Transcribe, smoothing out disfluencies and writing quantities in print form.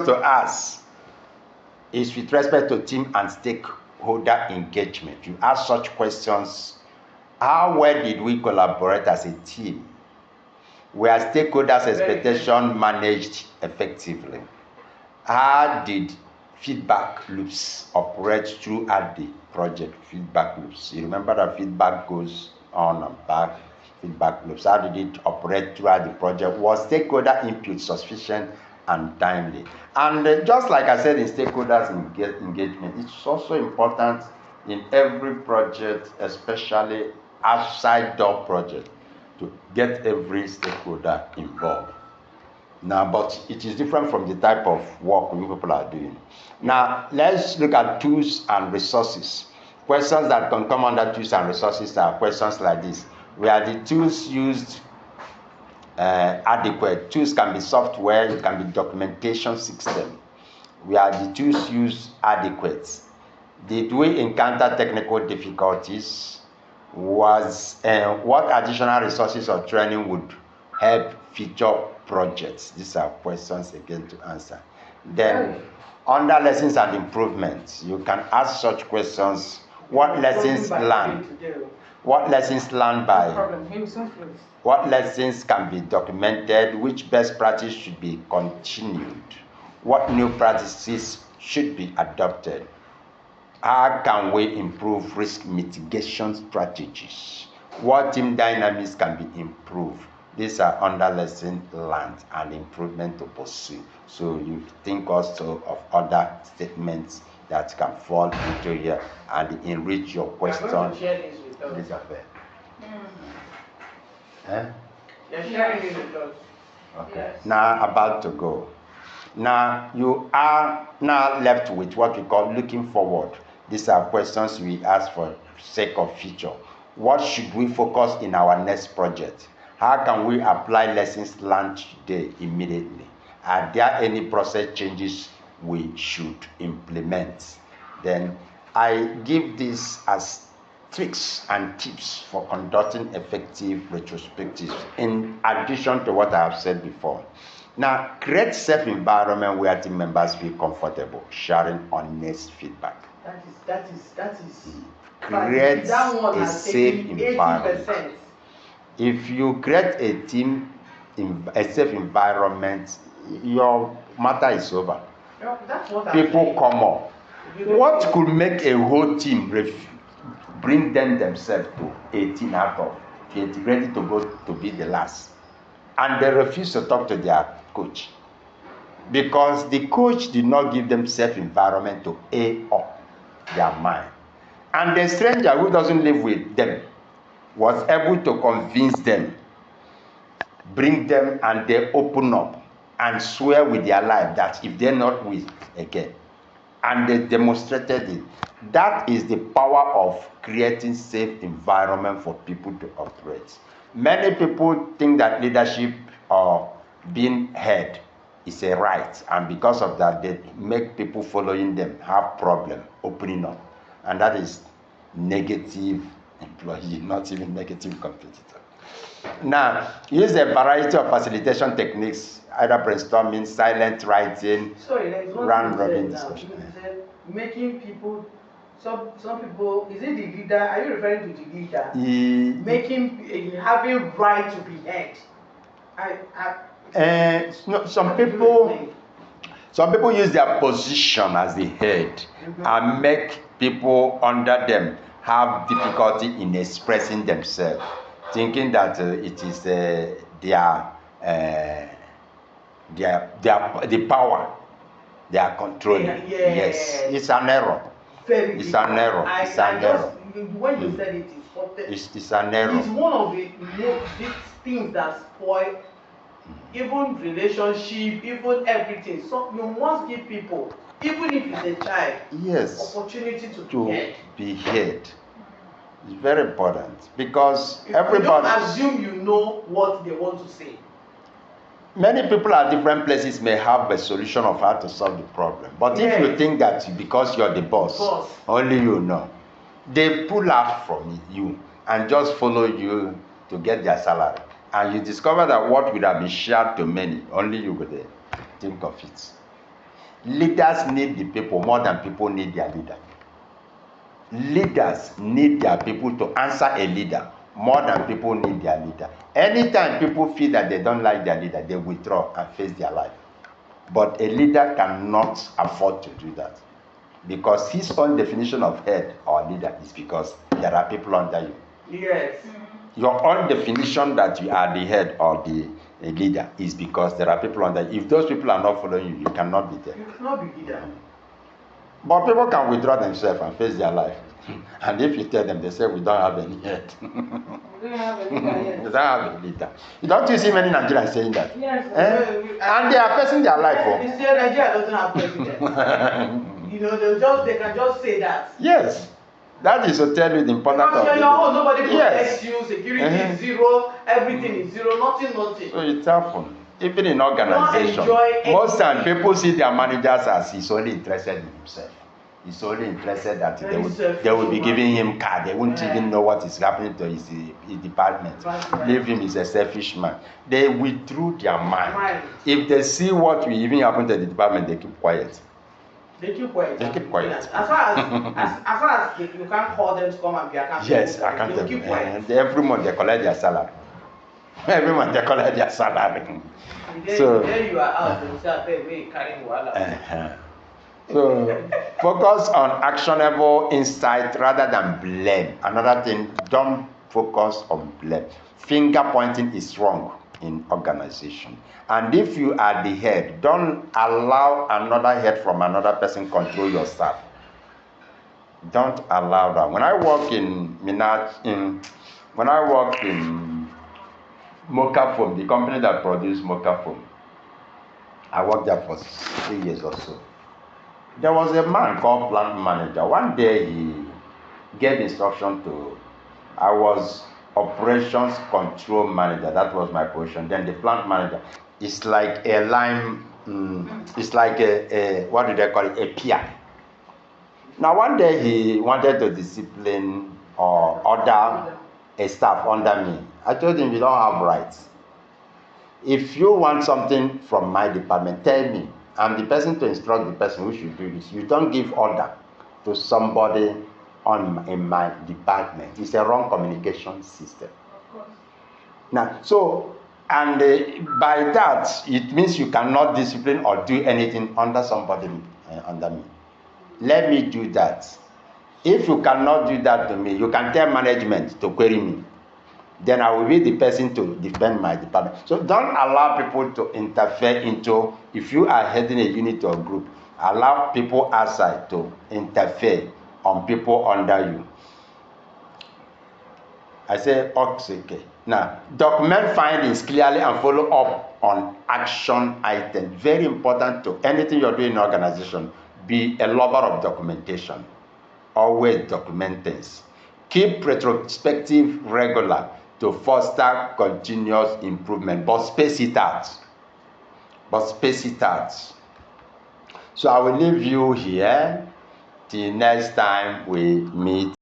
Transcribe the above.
to us is with respect to team and stakeholder engagement. You ask such questions: how well did we collaborate as a team? Were stakeholders' expectations managed effectively? How did feedback loops operate throughout the project? Feedback loops. You remember that feedback goes on and back. Feedback loops. How did it operate throughout the project? Was stakeholder input sufficient and timely? And just like I said in stakeholders engagement, it's also important in every project, especially outside door project, to get every stakeholder involved. Now, but it is different from the type of work you people are doing. Now, let's look at tools and resources. Questions that can come under tools and resources are questions like this: were the tools used adequate? Tools can be software, it can be documentation system. Were the tools used adequate? Did we encounter technical difficulties? What additional resources or training would help future projects? These are questions again to answer. Then, under lessons and improvements, you can ask such questions: what lessons learned? What lessons learned by? What lessons can be documented? Which best practice should be continued? What new practices should be adopted? How can we improve risk mitigation strategies? What team dynamics can be improved? These are under lesson learned and improvement to pursue. So you think also of other statements that can fall into here and enrich your question. These are fair. You're sharing it with us. Okay. Yes. Now about to go. Now you are now left with what we call looking forward. These are questions we ask for sake of future. What should we focus in our next project? How can we apply lessons learned today immediately? Are there any process changes we should implement? Then I give this as tricks and tips for conducting effective retrospectives in addition to what I have said before. Now, create safe environment where team members feel comfortable sharing honest feedback. That is. Create a safe environment. If you create a safe environment, your matter is over. No, that's what People come up. What could make a whole team bring themselves to 18 out of 20, ready to go to be the last? And they refuse to talk to their coach because the coach did not give them safe environment to A up their mind. And the stranger who doesn't live with them was able to convince them, bring them, and they open up and swear with their life that if they're not with again. And they demonstrated it. That is the power of creating safe environment for people to operate. Many people think that leadership or being head is a right, and because of that, they make people following them have problem opening up, and that is negative employee, not even negative competitor. Now, use a variety of facilitation techniques, either brainstorming, silent writing, round robin discussion. Making people, some people, is it the leader? Are you referring to the leader? Having right to be heard. No, some people use their position as the head and make people under them have difficulty in expressing themselves, thinking that it is the power they are controlling. Yes, it's an error. It's an error. When you said it, it's an error. It's one of the things that spoil even relationship, even everything. So you must give people, even if it's a child, yes, opportunity to be heard. It's very important because everybody. You don't assume you know what they want to say. Many people at different places may have a solution of how to solve the problem. But if you think that because you're the boss, only you know, they pull out from you and just follow you to get their salary. And you discover that what would have been shared to many, only you would think of it. Leaders need the people more than people need their leader. Leaders need their people to answer a leader more than people need their leader. Anytime people feel that they don't like their leader, they withdraw and face their life. But a leader cannot afford to do that, because his own definition of head or leader is because there are people under you. Yes. Your own definition that you are the head or the leader is because there are people under you. If those people are not following you, you cannot be there. You cannot be leader. But people can withdraw themselves and face their life. And if you tell them, they say, we don't have any head. We don't have a leader yet. We don't have a leader. Don't you see many Nigerians saying that? Yes. And they are facing their life. You say Nigeria doesn't have president. You know, they can just say that. Yes. That is to tell you the importance because of you're your own, nobody protects yes. you, security is zero, everything is zero, nothing. So it happens. Even in organization, most times people see their managers as he's only interested in himself. He's only interested that they will be giving him car. They won't even know what is happening to his department. Right. Leave him, he's a selfish man. They withdrew their mind. Right. If they see what will even happen to the department, they keep quiet. They keep quiet. They keep quiet. As far as you can't call them to come and be accountable. Yes, accountable. They keep quiet. And every month they collect their salary. Every month they collect their salary. Then you are out and say, "Wait, carrying wahala." So focus on actionable insight rather than blame. Another thing, don't focus on blame. Finger pointing is wrong in organization. And if you are the head, don't allow another head from another person control your staff. Don't allow that. When I work in Mocha Foam, the company that produced Mocha Foam, I worked there for 3 years or so. There was a man called plant manager. One day he gave instruction to, I was operations control manager. That was my position. Then the plant manager is like a line, it's like a what do they call it? A peer. Now one day he wanted to discipline or order a staff under me. I told him, you don't have rights. If you want something from my department, tell me. I'm the person to instruct the person who should do this. You don't give order to somebody in my department. It's a wrong communication system. Of course. Now, so, and by that, it means you cannot discipline or do anything under somebody under me. Let me do that. If you cannot do that to me, you can tell management to query me. Then I will be the person to defend my department. So don't allow people to interfere into, if you are heading a unit or group, allow people outside to interfere on people under you. I say, okay. Now, document findings clearly and follow up on action items. Very important to anything you're doing in an organization. Be a lover of documentation. Always document things. Keep retrospective regular to foster continuous improvement, but space it out. So I will leave you here till next time we meet